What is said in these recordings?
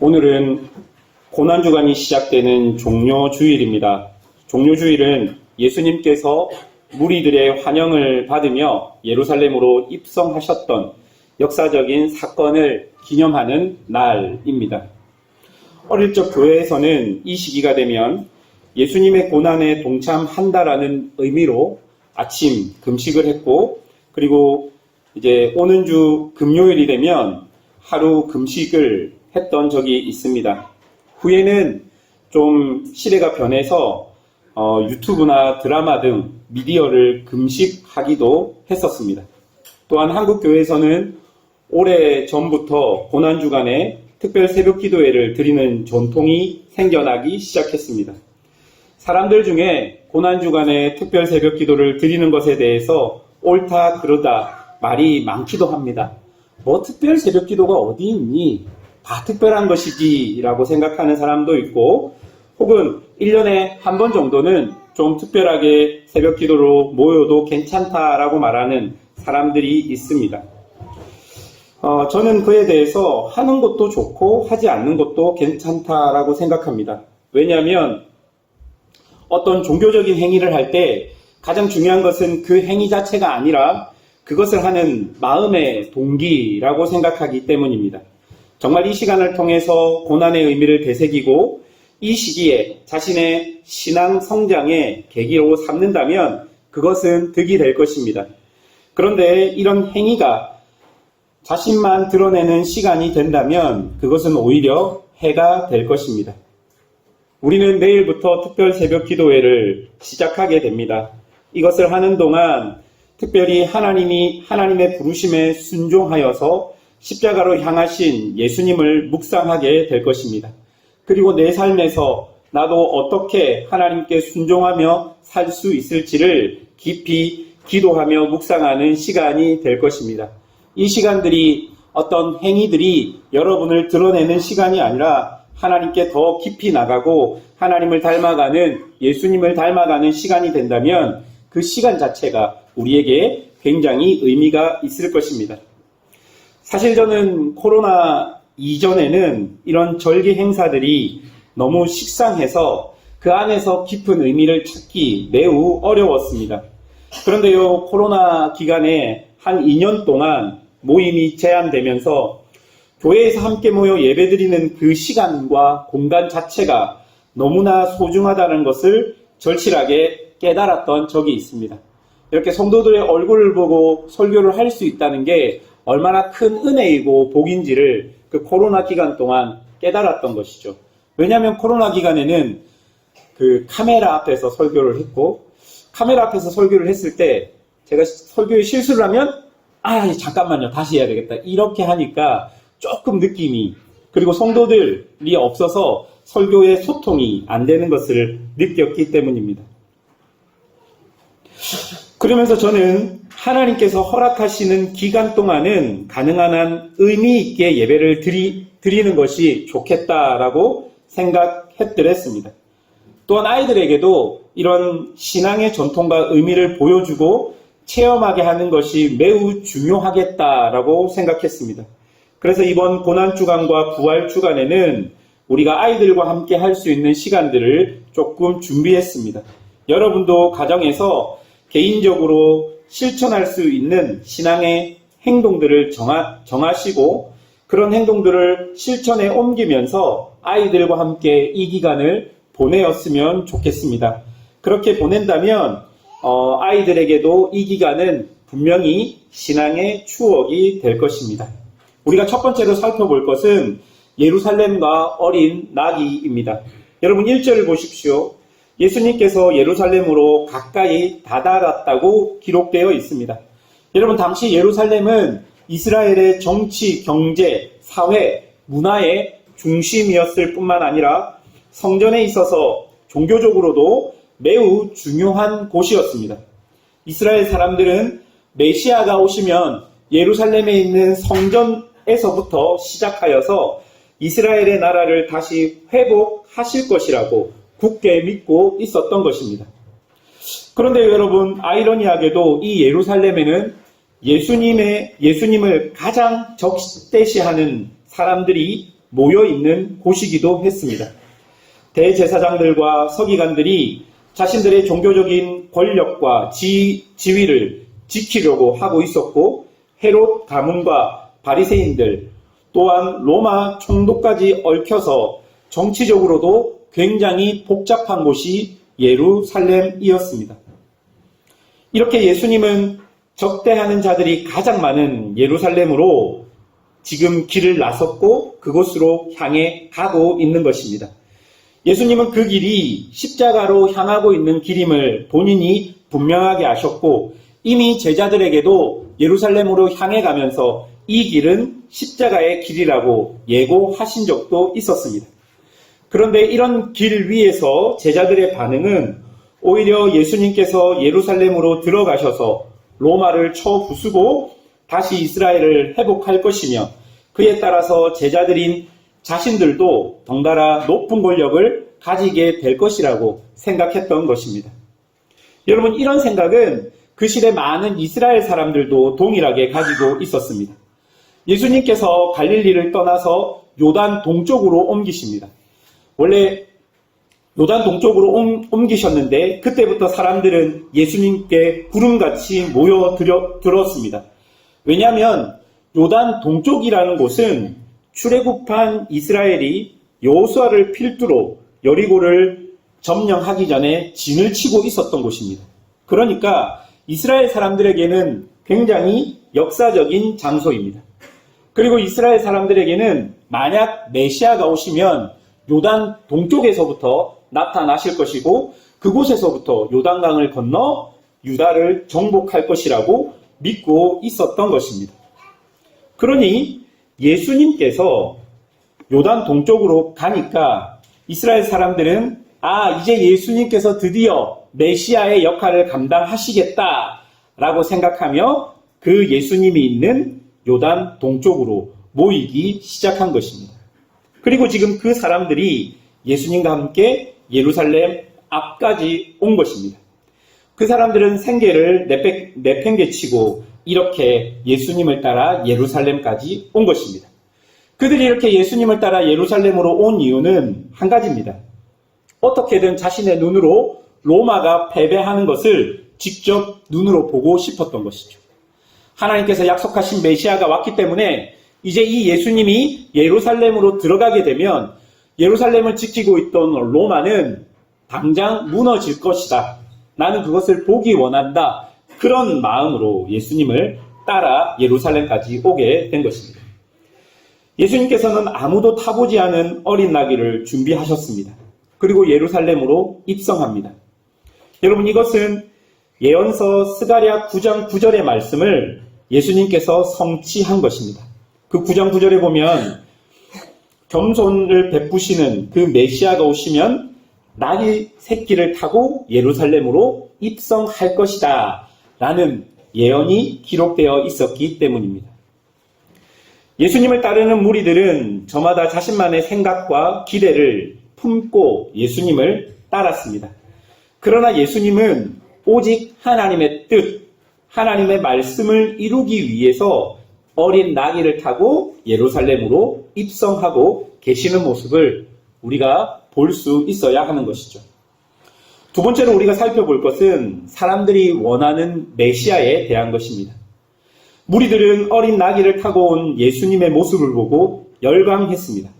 오늘은 고난주간이 시작되는 종료주일입니다. 종료주일은 예수님께서 무리들의 환영을 받으며 예루살렘으로 입성하셨던 역사적인 사건을 기념하는 날입니다. 어릴 적 교회에서는 이 시기가 되면 예수님의 고난에 동참한다라는 의미로 아침 금식을 했고, 그리고 이제 오는 주 금요일이 되면 하루 금식을 했던 적이 있습니다. 후에는 좀 시대가 변해서 유튜브나 드라마 등 미디어를 금식하기도 했었습니다. 또한 한국교회에서는 오래 전부터 고난주간에 특별 새벽기도회를 드리는 전통이 생겨나기 시작했습니다. 사람들 중에 고난주간에 특별 새벽기도를 드리는 것에 대해서 옳다 그르다 말이 많기도 합니다. 뭐 특별 새벽기도가 어디 있니? 다 특별한 것이지 라고 생각하는 사람도 있고, 혹은 1년에 한 번 정도는 좀 특별하게 새벽기도로 모여도 괜찮다라고 말하는 사람들이 있습니다. 저는 그에 대해서 하는 것도 좋고 하지 않는 것도 괜찮다라고 생각합니다. 왜냐하면 어떤 종교적인 행위를 할 때 가장 중요한 것은 그 행위 자체가 아니라 그것을 하는 마음의 동기라고 생각하기 때문입니다. 정말 이 시간을 통해서 고난의 의미를 되새기고 이 시기에 자신의 신앙 성장의 계기로 삼는다면 그것은 득이 될 것입니다. 그런데 이런 행위가 자신만 드러내는 시간이 된다면 그것은 오히려 해가 될 것입니다. 우리는 내일부터 특별 새벽 기도회를 시작하게 됩니다. 이것을 하는 동안 특별히 하나님의 부르심에 순종하여서 십자가로 향하신 예수님을 묵상하게 될 것입니다. 그리고 내 삶에서 나도 어떻게 하나님께 순종하며 살 수 있을지를 깊이 기도하며 묵상하는 시간이 될 것입니다. 이 시간들이 어떤 행위들이 여러분을 드러내는 시간이 아니라 하나님께 더 깊이 나가고 하나님을 닮아가는, 예수님을 닮아가는 시간이 된다면 그 시간 자체가 우리에게 굉장히 의미가 있을 것입니다. 사실 저는 코로나 이전에는 이런 절기 행사들이 너무 식상해서 그 안에서 깊은 의미를 찾기 매우 어려웠습니다. 그런데요, 코로나 기간에 한 2년 동안 모임이 제한되면서 교회에서 함께 모여 예배드리는 그 시간과 공간 자체가 너무나 소중하다는 것을 절실하게 깨달았던 적이 있습니다. 이렇게 성도들의 얼굴을 보고 설교를 할 수 있다는 게 얼마나 큰 은혜이고 복인지를 그 코로나 기간 동안 깨달았던 것이죠. 왜냐하면 코로나 기간에는 그 카메라 앞에서 설교를 했고, 카메라 앞에서 설교를 했을 때 제가 설교에 실수를 하면 잠깐만요, 다시 해야 되겠다 이렇게 하니까 조금 느낌이, 그리고 성도들이 없어서 설교의 소통이 안 되는 것을 느꼈기 때문입니다. 그러면서 저는 하나님께서 허락하시는 기간 동안은 가능한 한 의미 있게 예배를 드리는 것이 좋겠다라고 생각했더랬습니다. 또한 아이들에게도 이런 신앙의 전통과 의미를 보여주고 체험하게 하는 것이 매우 중요하겠다라고 생각했습니다. 그래서 이번 고난주간과 부활주간에는 우리가 아이들과 함께 할 수 있는 시간들을 조금 준비했습니다. 여러분도 가정에서 개인적으로 실천할 수 있는 신앙의 행동들을 정하시고 그런 행동들을 실천에 옮기면서 아이들과 함께 이 기간을 보내었으면 좋겠습니다. 그렇게 보낸다면 아이들에게도 이 기간은 분명히 신앙의 추억이 될 것입니다. 우리가 첫 번째로 살펴볼 것은 예루살렘과 어린 나귀입니다. 여러분 1절을 보십시오. 예수님께서 예루살렘으로 가까이 다다랐다고 기록되어 있습니다. 여러분 당시 예루살렘은 이스라엘의 정치, 경제, 사회, 문화의 중심이었을 뿐만 아니라 성전에 있어서 종교적으로도 매우 중요한 곳이었습니다. 이스라엘 사람들은 메시아가 오시면 예루살렘에 있는 성전에서부터 시작하여서 이스라엘의 나라를 다시 회복하실 것이라고 굳게 믿고 있었던 것입니다. 그런데 여러분, 아이러니하게도 이 예루살렘에는 예수님을 가장 적대시하는 사람들이 모여 있는 곳이기도 했습니다. 대제사장들과 서기관들이 자신들의 종교적인 권력과 지위를 지키려고 하고 있었고, 헤롯 가문과 바리새인들 또한 로마 총독까지 얽혀서 정치적으로도 굉장히 복잡한 곳이 예루살렘이었습니다. 이렇게 예수님은 적대하는 자들이 가장 많은 예루살렘으로 지금 길을 나섰고 그곳으로 향해 가고 있는 것입니다. 예수님은 그 길이 십자가로 향하고 있는 길임을 본인이 분명하게 아셨고, 이미 제자들에게도 예루살렘으로 향해 가면서 이 길은 십자가의 길이라고 예고하신 적도 있었습니다. 그런데 이런 길 위에서 제자들의 반응은 오히려 예수님께서 예루살렘으로 들어가셔서 로마를 쳐 부수고 다시 이스라엘을 회복할 것이며, 그에 따라서 제자들인 자신들도 덩달아 높은 권력을 가지게 될 것이라고 생각했던 것입니다. 여러분, 이런 생각은 그 시대 많은 이스라엘 사람들도 동일하게 가지고 있었습니다. 예수님께서 갈릴리를 떠나서 요단 동쪽으로 옮기십니다. 원래 요단 동쪽으로 옮기셨는데 그때부터 사람들은 예수님께 구름같이 모여들었습니다. 왜냐하면 요단 동쪽이라는 곳은 출애굽한 이스라엘이 여호수아를 필두로 여리고를 점령하기 전에 진을 치고 있었던 곳입니다. 그러니까 이스라엘 사람들에게는 굉장히 역사적인 장소입니다. 그리고 이스라엘 사람들에게는 만약 메시아가 오시면 요단 동쪽에서부터 나타나실 것이고 그곳에서부터 요단강을 건너 유다를 정복할 것이라고 믿고 있었던 것입니다. 그러니 예수님께서 요단 동쪽으로 가니까 이스라엘 사람들은 이제 예수님께서 드디어 메시아의 역할을 감당하시겠다라고 생각하며 그 예수님이 있는 요단 동쪽으로 모이기 시작한 것입니다. 그리고 지금 그 사람들이 예수님과 함께 예루살렘 앞까지 온 것입니다. 그 사람들은 생계를 내팽개치고 이렇게 예수님을 따라 예루살렘까지 온 것입니다. 그들이 이렇게 예수님을 따라 예루살렘으로 온 이유는 한 가지입니다. 어떻게든 자신의 눈으로 로마가 패배하는 것을 직접 눈으로 보고 싶었던 것이죠. 하나님께서 약속하신 메시아가 왔기 때문에 이제 이 예수님이 예루살렘으로 들어가게 되면 예루살렘을 지키고 있던 로마는 당장 무너질 것이다. 나는 그것을 보기 원한다. 그런 마음으로 예수님을 따라 예루살렘까지 오게 된 것입니다. 예수님께서는 아무도 타보지 않은 어린 나귀를 준비하셨습니다. 그리고 예루살렘으로 입성합니다. 여러분, 이것은 예언서 스가랴 9장 9절의 말씀을 예수님께서 성취한 것입니다. 그 9장 9절에 보면 겸손을 베푸시는 그 메시아가 오시면 나귀 새끼를 타고 예루살렘으로 입성할 것이다 라는 예언이 기록되어 있었기 때문입니다. 예수님을 따르는 무리들은 저마다 자신만의 생각과 기대를 품고 예수님을 따랐습니다. 그러나 예수님은 오직 하나님의 뜻, 하나님의 말씀을 이루기 위해서 어린 나귀를 타고 예루살렘으로 입성하고 계시는 모습을 우리가 볼 수 있어야 하는 것이죠. 두 번째로 우리가 살펴볼 것은 사람들이 원하는 메시아에 대한 것입니다. 무리들은 어린 나귀를 타고 온 예수님의 모습을 보고 열광했습니다.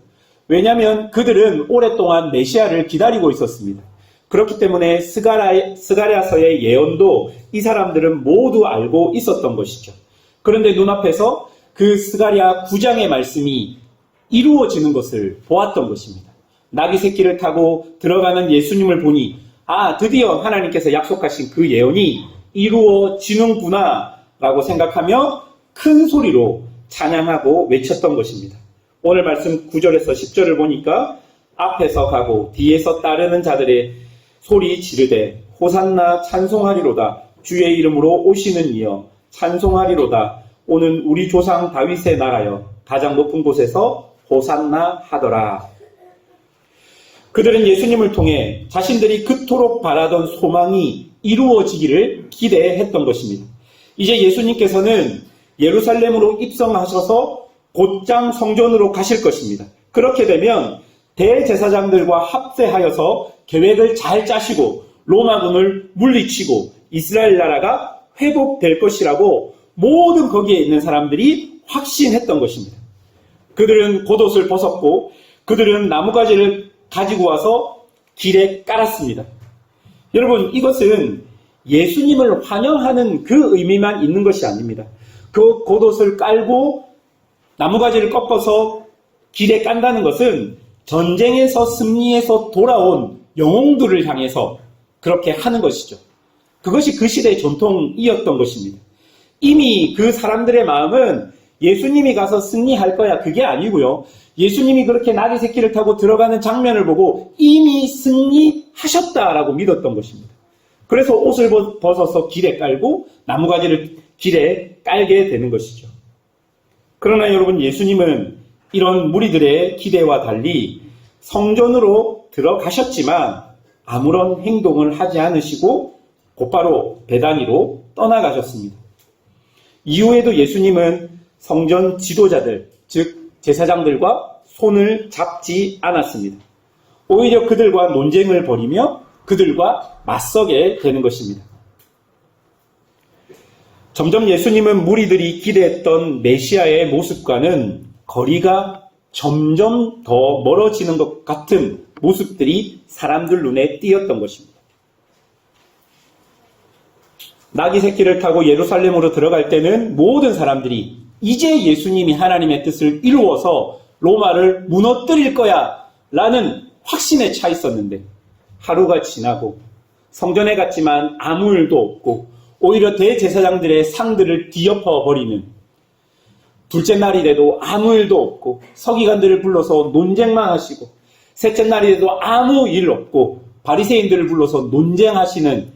왜냐하면 그들은 오랫동안 메시아를 기다리고 있었습니다. 그렇기 때문에 스가랴서의 예언도 이 사람들은 모두 알고 있었던 것이죠. 그런데 눈앞에서 그 스가랴 9장의 말씀이 이루어지는 것을 보았던 것입니다. 나귀 새끼를 타고 들어가는 예수님을 보니 드디어 하나님께서 약속하신 그 예언이 이루어지는구나 라고 생각하며 큰 소리로 찬양하고 외쳤던 것입니다. 오늘 말씀 9절에서 10절을 보니까 앞에서 가고 뒤에서 따르는 자들의 소리 지르되 호산나 찬송하리로다. 주의 이름으로 오시는 이여 찬송하리로다. 오는 우리 조상 다윗의 나라여 가장 높은 곳에서 호산나 하더라. 그들은 예수님을 통해 자신들이 그토록 바라던 소망이 이루어지기를 기대했던 것입니다. 이제 예수님께서는 예루살렘으로 입성하셔서 곧장 성전으로 가실 것입니다. 그렇게 되면 대제사장들과 합세하여서 계획을 잘 짜시고 로마군을 물리치고 이스라엘 나라가 회복될 것이라고 모든 거기에 있는 사람들이 확신했던 것입니다. 그들은 겉옷을 벗었고 그들은 나무가지를 가지고 와서 길에 깔았습니다. 여러분, 이것은 예수님을 환영하는 그 의미만 있는 것이 아닙니다. 그 겉옷을 깔고 나무가지를 꺾어서 길에 깐다는 것은 전쟁에서 승리해서 돌아온 영웅들을 향해서 그렇게 하는 것이죠. 그것이 그 시대의 전통이었던 것입니다. 이미 그 사람들의 마음은 예수님이 가서 승리할 거야, 그게 아니고요. 예수님이 그렇게 나귀 새끼를 타고 들어가는 장면을 보고 이미 승리하셨다라고 믿었던 것입니다. 그래서 옷을 벗어서 길에 깔고 나무가지를 길에 깔게 되는 것이죠. 그러나 여러분, 예수님은 이런 무리들의 기대와 달리 성전으로 들어가셨지만 아무런 행동을 하지 않으시고 곧바로 베다니로 떠나가셨습니다. 이후에도 예수님은 성전 지도자들, 즉 제사장들과 손을 잡지 않았습니다. 오히려 그들과 논쟁을 벌이며 그들과 맞서게 되는 것입니다. 점점 예수님은 무리들이 기대했던 메시아의 모습과는 거리가 점점 더 멀어지는 것 같은 모습들이 사람들 눈에 띄었던 것입니다. 나귀 새끼를 타고 예루살렘으로 들어갈 때는 모든 사람들이 이제 예수님이 하나님의 뜻을 이루어서 로마를 무너뜨릴 거야 라는 확신에 차 있었는데, 하루가 지나고 성전에 갔지만 아무 일도 없고 오히려 대제사장들의 상들을 뒤엎어 버리는, 둘째 날이 돼도 아무 일도 없고 서기관들을 불러서 논쟁만 하시고, 셋째 날이 돼도 아무 일 없고 바리새인들을 불러서 논쟁하시는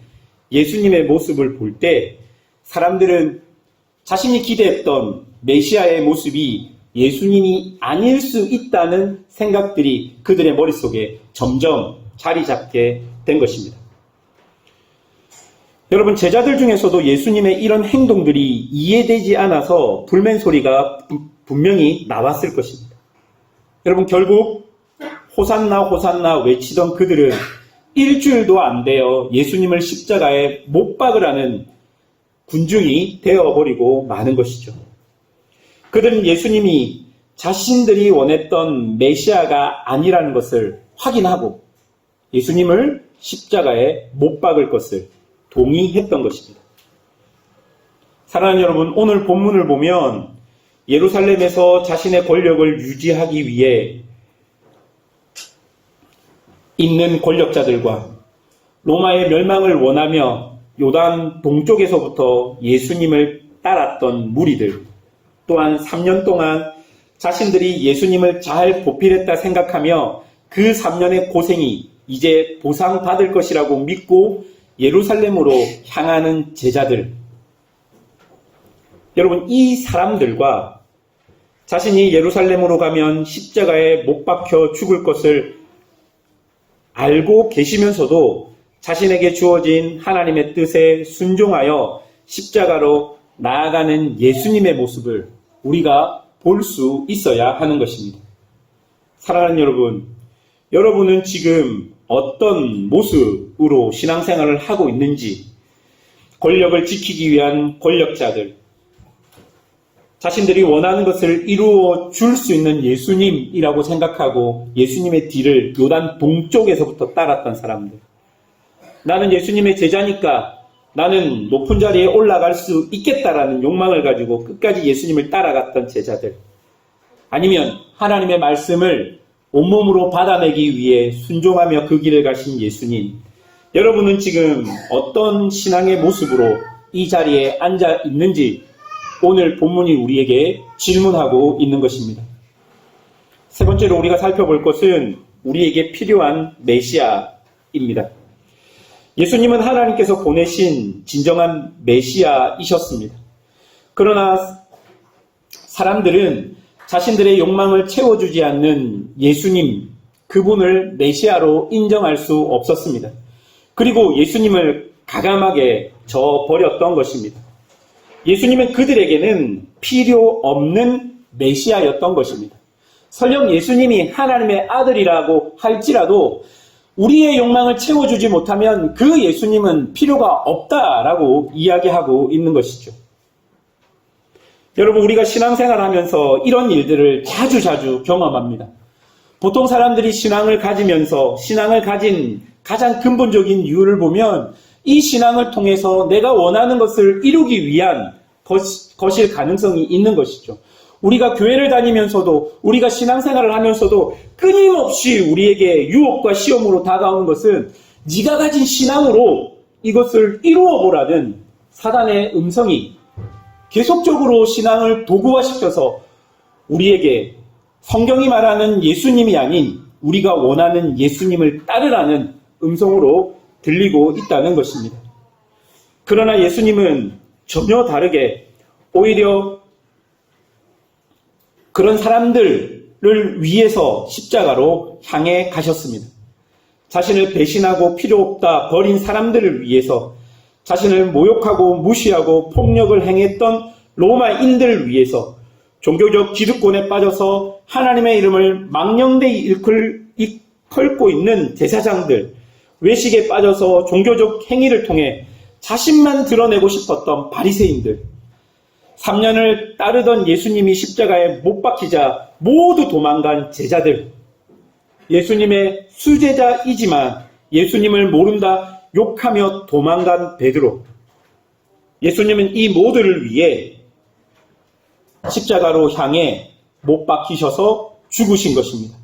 예수님의 모습을 볼 때 사람들은 자신이 기대했던 메시아의 모습이 예수님이 아닐 수 있다는 생각들이 그들의 머릿속에 점점 자리 잡게 된 것입니다. 여러분, 제자들 중에서도 예수님의 이런 행동들이 이해되지 않아서 불만 소리가 분명히 나왔을 것입니다. 여러분, 결국 호산나 호산나 외치던 그들은 일주일도 안 되어 예수님을 십자가에 못 박으라는 군중이 되어버리고 마는 것이죠. 그들은 예수님이 자신들이 원했던 메시아가 아니라는 것을 확인하고 예수님을 십자가에 못 박을 것을 동의했던 것입니다. 사랑하는 여러분, 오늘 본문을 보면 예루살렘에서 자신의 권력을 유지하기 위해 있는 권력자들과 로마의 멸망을 원하며 요단 동쪽에서부터 예수님을 따랐던 무리들, 또한 3년 동안 자신들이 예수님을 잘 보필했다 생각하며 그 3년의 고생이 이제 보상받을 것이라고 믿고 예루살렘으로 향하는 제자들. 여러분, 이 사람들과 자신이 예루살렘으로 가면 십자가에 못 박혀 죽을 것을 알고 계시면서도 자신에게 주어진 하나님의 뜻에 순종하여 십자가로 나아가는 예수님의 모습을 우리가 볼 수 있어야 하는 것입니다. 사랑하는 여러분, 여러분은 지금 어떤 모습으로 신앙생활을 하고 있는지, 권력을 지키기 위한 권력자들, 자신들이 원하는 것을 이루어 줄 수 있는 예수님이라고 생각하고 예수님의 뒤를 요단 동쪽에서부터 따랐던 사람들, 나는 예수님의 제자니까 나는 높은 자리에 올라갈 수 있겠다라는 욕망을 가지고 끝까지 예수님을 따라갔던 제자들, 아니면 하나님의 말씀을 온몸으로 받아내기 위해 순종하며 그 길을 가신 예수님, 여러분은 지금 어떤 신앙의 모습으로 이 자리에 앉아 있는지 오늘 본문이 우리에게 질문하고 있는 것입니다. 세 번째로 우리가 살펴볼 것은 우리에게 필요한 메시아입니다. 예수님은 하나님께서 보내신 진정한 메시아이셨습니다. 그러나 사람들은 자신들의 욕망을 채워주지 않는 예수님, 그분을 메시아로 인정할 수 없었습니다. 그리고 예수님을 가감하게 저버렸던 것입니다. 예수님은 그들에게는 필요 없는 메시아였던 것입니다. 설령 예수님이 하나님의 아들이라고 할지라도 우리의 욕망을 채워주지 못하면 그 예수님은 필요가 없다라고 이야기하고 있는 것이죠. 여러분, 우리가 신앙생활 하면서 이런 일들을 자주 경험합니다. 보통 사람들이 신앙을 가지면서 신앙을 가진 가장 근본적인 이유를 보면 이 신앙을 통해서 내가 원하는 것을 이루기 위한 것일 가능성이 있는 것이죠. 우리가 교회를 다니면서도 우리가 신앙생활을 하면서도 끊임없이 우리에게 유혹과 시험으로 다가오는 것은 네가 가진 신앙으로 이것을 이루어 보라는 사단의 음성이 계속적으로 신앙을 도구화시켜서 우리에게 성경이 말하는 예수님이 아닌 우리가 원하는 예수님을 따르라는 음성으로 들리고 있다는 것입니다. 그러나 예수님은 전혀 다르게 오히려 그런 사람들을 위해서 십자가로 향해 가셨습니다. 자신을 배신하고 필요 없다 버린 사람들을 위해서, 자신을 모욕하고 무시하고 폭력을 행했던 로마인들을 위해서, 종교적 기득권에 빠져서 하나님의 이름을 망령되이 일컬고 있는 제사장들, 외식에 빠져서 종교적 행위를 통해 자신만 드러내고 싶었던 바리새인들, 3년을 따르던 예수님이 십자가에 못 박히자 모두 도망간 제자들, 예수님의 수제자이지만 예수님을 모른다 욕하며 도망간 베드로, 예수님은 이 모두를 위해 십자가로 향해 못 박히셔서 죽으신 것입니다.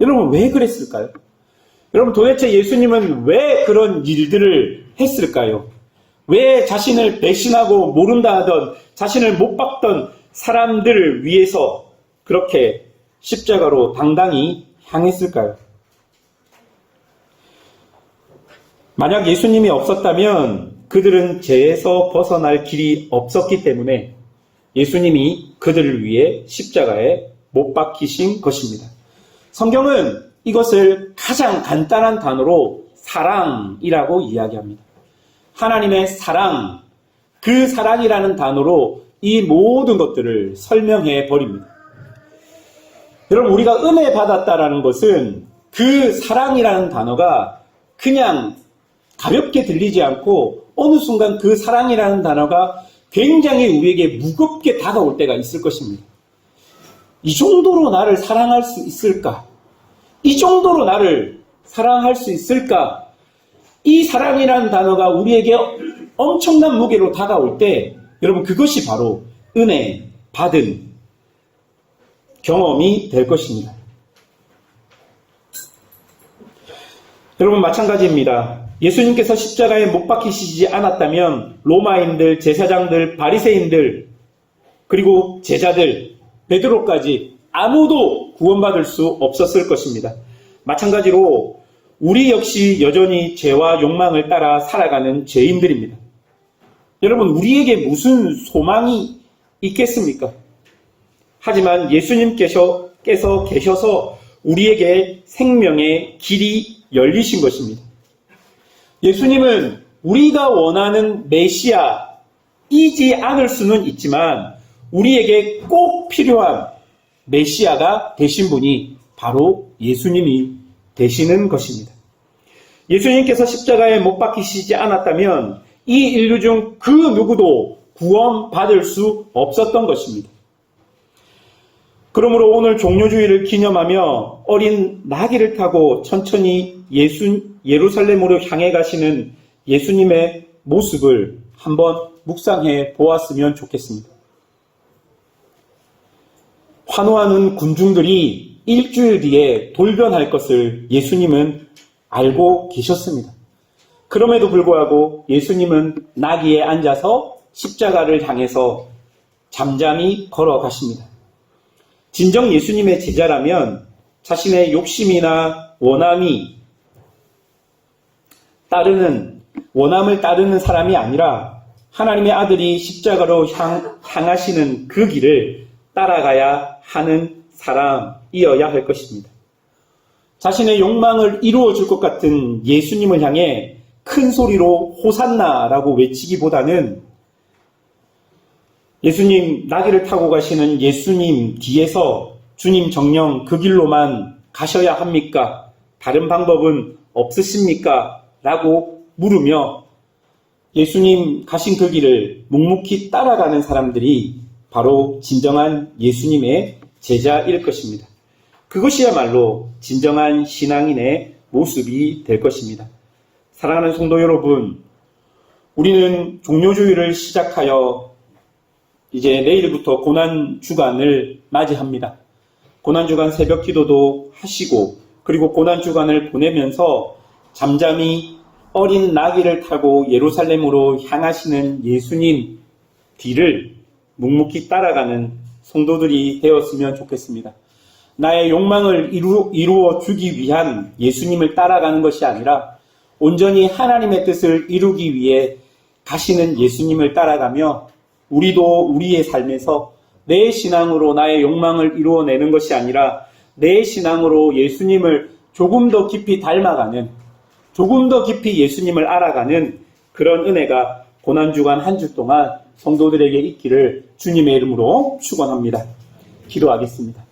여러분, 왜 그랬을까요? 여러분, 도대체 예수님은 왜 그런 일들을 했을까요? 왜 자신을 배신하고 모른다 하던, 자신을 못 박던 사람들을 위해서 그렇게 십자가로 당당히 향했을까요? 만약 예수님이 없었다면 그들은 죄에서 벗어날 길이 없었기 때문에 예수님이 그들을 위해 십자가에 못 박히신 것입니다. 성경은 이것을 가장 간단한 단어로 사랑이라고 이야기합니다. 하나님의 사랑, 그 사랑이라는 단어로 이 모든 것들을 설명해 버립니다. 여러분, 우리가 은혜 받았다라는 것은 그 사랑이라는 단어가 그냥 가볍게 들리지 않고 어느 순간 그 사랑이라는 단어가 굉장히 우리에게 무겁게 다가올 때가 있을 것입니다. 이 정도로 나를 사랑할 수 있을까? 이 정도로 나를 사랑할 수 있을까? 이 사랑이라는 단어가 우리에게 엄청난 무게로 다가올 때, 여러분, 그것이 바로 은혜 받은 경험이 될 것입니다. 여러분, 마찬가지입니다. 예수님께서 십자가에 못 박히시지 않았다면 로마인들, 제사장들, 바리새인들, 그리고 제자들, 베드로까지 아무도 구원받을 수 없었을 것입니다. 마찬가지로 우리 역시 여전히 죄와 욕망을 따라 살아가는 죄인들입니다. 여러분, 우리에게 무슨 소망이 있겠습니까? 하지만 예수님께서 계셔서 우리에게 생명의 길이 열리신 것입니다. 예수님은 우리가 원하는 메시아이지 않을 수는 있지만 우리에게 꼭 필요한 메시아가 되신 분이 바로 예수님이 되시는 것입니다. 예수님께서 십자가에 못 박히시지 않았다면 이 인류 중 그 누구도 구원받을 수 없었던 것입니다. 그러므로 오늘 종료주의를 기념하며 어린 나귀를 타고 천천히 예루살렘으로 향해 가시는 예수님의 모습을 한번 묵상해 보았으면 좋겠습니다. 환호하는 군중들이 일주일 뒤에 돌변할 것을 예수님은 알고 계셨습니다. 그럼에도 불구하고 예수님은 나귀에 앉아서 십자가를 향해서 잠잠히 걸어가십니다. 진정 예수님의 제자라면 자신의 욕심이나 원함을 따르는 사람이 아니라 하나님의 아들이 십자가로 향하시는 그 길을 따라가야 하는 사람이어야 할 것입니다. 자신의 욕망을 이루어 줄 것 같은 예수님을 향해 큰 소리로 호산나라고 외치기보다는 예수님, 나귀를 타고 가시는 예수님 뒤에서 주님 정령 그 길로만 가셔야 합니까? 다른 방법은 없으십니까? 라고 물으며 예수님 가신 그 길을 묵묵히 따라가는 사람들이 바로 진정한 예수님의 제자일 것입니다. 그것이야말로 진정한 신앙인의 모습이 될 것입니다. 사랑하는 성도 여러분, 우리는 종료주일을 시작하여 이제 내일부터 고난주간을 맞이합니다. 고난주간 새벽 기도도 하시고 그리고 고난주간을 보내면서 잠잠히 어린 나귀를 타고 예루살렘으로 향하시는 예수님 뒤를 묵묵히 따라가는 성도들이 되었으면 좋겠습니다. 나의 욕망을 이루어 주기 위한 예수님을 따라가는 것이 아니라 온전히 하나님의 뜻을 이루기 위해 가시는 예수님을 따라가며 우리도 우리의 삶에서 내 신앙으로 나의 욕망을 이루어내는 것이 아니라 내 신앙으로 예수님을 조금 더 깊이 닮아가는, 조금 더 깊이 예수님을 알아가는 그런 은혜가 고난주간 한 주 동안 성도들에게 있기를 주님의 이름으로 축원합니다. 기도하겠습니다.